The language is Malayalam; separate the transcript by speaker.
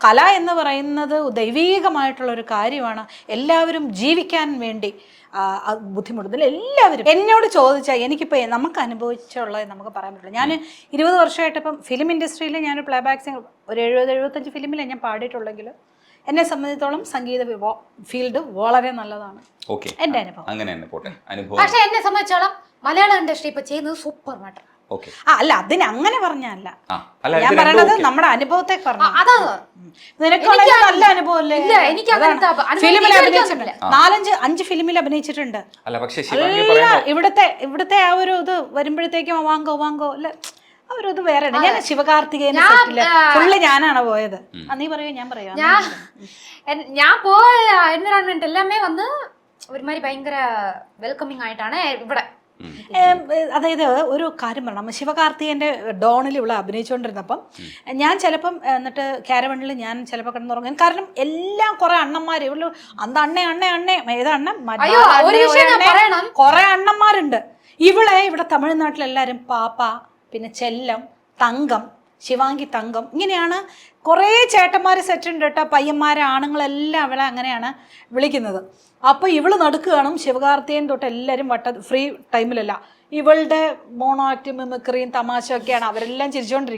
Speaker 1: കല എന്ന് പറയുന്നത് ദൈവീകമായിട്ടുള്ളൊരു കാര്യമാണ്. എല്ലാവരും ജീവിക്കാൻ വേണ്ടി ബുദ്ധിമുട്ടുന്നില്ല. എല്ലാവരും എന്നോട് ചോദിച്ചാൽ എനിക്കിപ്പോൾ നമുക്ക് അനുഭവിച്ചുള്ളത് നമുക്ക് പറയാൻ പറ്റില്ല. ഞാൻ 20 വർഷമായിട്ട് ഇപ്പം ഫിലിം ഇൻഡസ്ട്രിയിൽ ഞാൻ പ്ലേ ബാക്ക് സിംഗർ ഒരു 70-75 ഫിലിമിലാണ് ഞാൻ പാടിയിട്ടുള്ളെങ്കിൽ എന്നെ സംബന്ധിച്ചിടത്തോളം സംഗീത ഫീൽഡ് വളരെ നല്ലതാണ്. എൻ്റെ അനുഭവം.
Speaker 2: പക്ഷെ എന്നെ സംബന്ധിച്ചോളം മലയാളം ഇൻഡസ്ട്രി ഇപ്പൊ ചെയ്യുന്നത് സൂപ്പർ മാറ്റർ.
Speaker 1: അല്ല, അതിന് അങ്ങനെ പറഞ്ഞല്ല, ഞാൻ പറയണത് നമ്മുടെ അനുഭവത്തെ പറഞ്ഞു. നിനക്ക് നല്ല അനുഭവം അല്ലേ? ഫിലിമിൽ അഭിനയിച്ചിട്ടുണ്ട്, 4-5 ഫിലിമിൽ അഭിനയിച്ചിട്ടുണ്ട്. ഇവിടുത്തെ ആ ഒരു ഇത് വരുമ്പോഴത്തേക്കും വാങ്കോ അല്ല, അവരത് വേറെ. ഞാൻ ശിവകാർത്തികേയൻ ഫുള്ള് ഞാനാണ് പോയത്. നീ പറയൂ, ഞാൻ പറയാം.
Speaker 2: ഞാൻ പോയ എൻവിറോൺമെന്റ് എല്ലാമേ വന്ന് ഒരുമാതിരി ഭയങ്കര വെൽക്കമിങ് ആയിട്ടാണ് ഇവിടെ.
Speaker 1: അതായത് ഒരു കാര്യം പറയണം, ശിവകാർത്തികേയൻ്റെ ഡോണിൽ ഇവിടെ അഭിനയിച്ചുകൊണ്ടിരുന്നപ്പം ഞാൻ ചിലപ്പം എന്നിട്ട് കാരവണിൽ ഞാൻ ചിലപ്പോൾ കിടന്നുറങ്ങും. കാരണം എല്ലാം കുറെ അണ്ണന്മാർ ഇവിടെ അന്ത അണ്ണേ ഏതണ്ണൻ കുറെ അണ്ണന്മാരുണ്ട്. ഇവിടെ തമിഴ്നാട്ടിലെല്ലാവരും പാപ്പ, പിന്നെ ചെല്ലം, തങ്കം, ശിവാങ്കി തങ്കം, ഇങ്ങനെയാണ് കുറേ ചേട്ടന്മാർ സെറ്റ് ഉണ്ട് കേട്ടോ. പയ്യന്മാരെ ആണുങ്ങളെല്ലാം അവളെ അങ്ങനെയാണ് വിളിക്കുന്നത്. അപ്പോൾ ഇവള് നടുക്ക് കാണും. ശിവകാർത്തികേയൻ തൊട്ട് എല്ലാവരും ഫ്രീ ടൈമിലല്ല, ഇവളുടെ മോണോ ആക്ട് മിമിക്രിയും തമാശയൊക്കെയാണ് അവരെല്ലാം ചിരിച്ചുകൊണ്ടിരിക്കുന്നത്.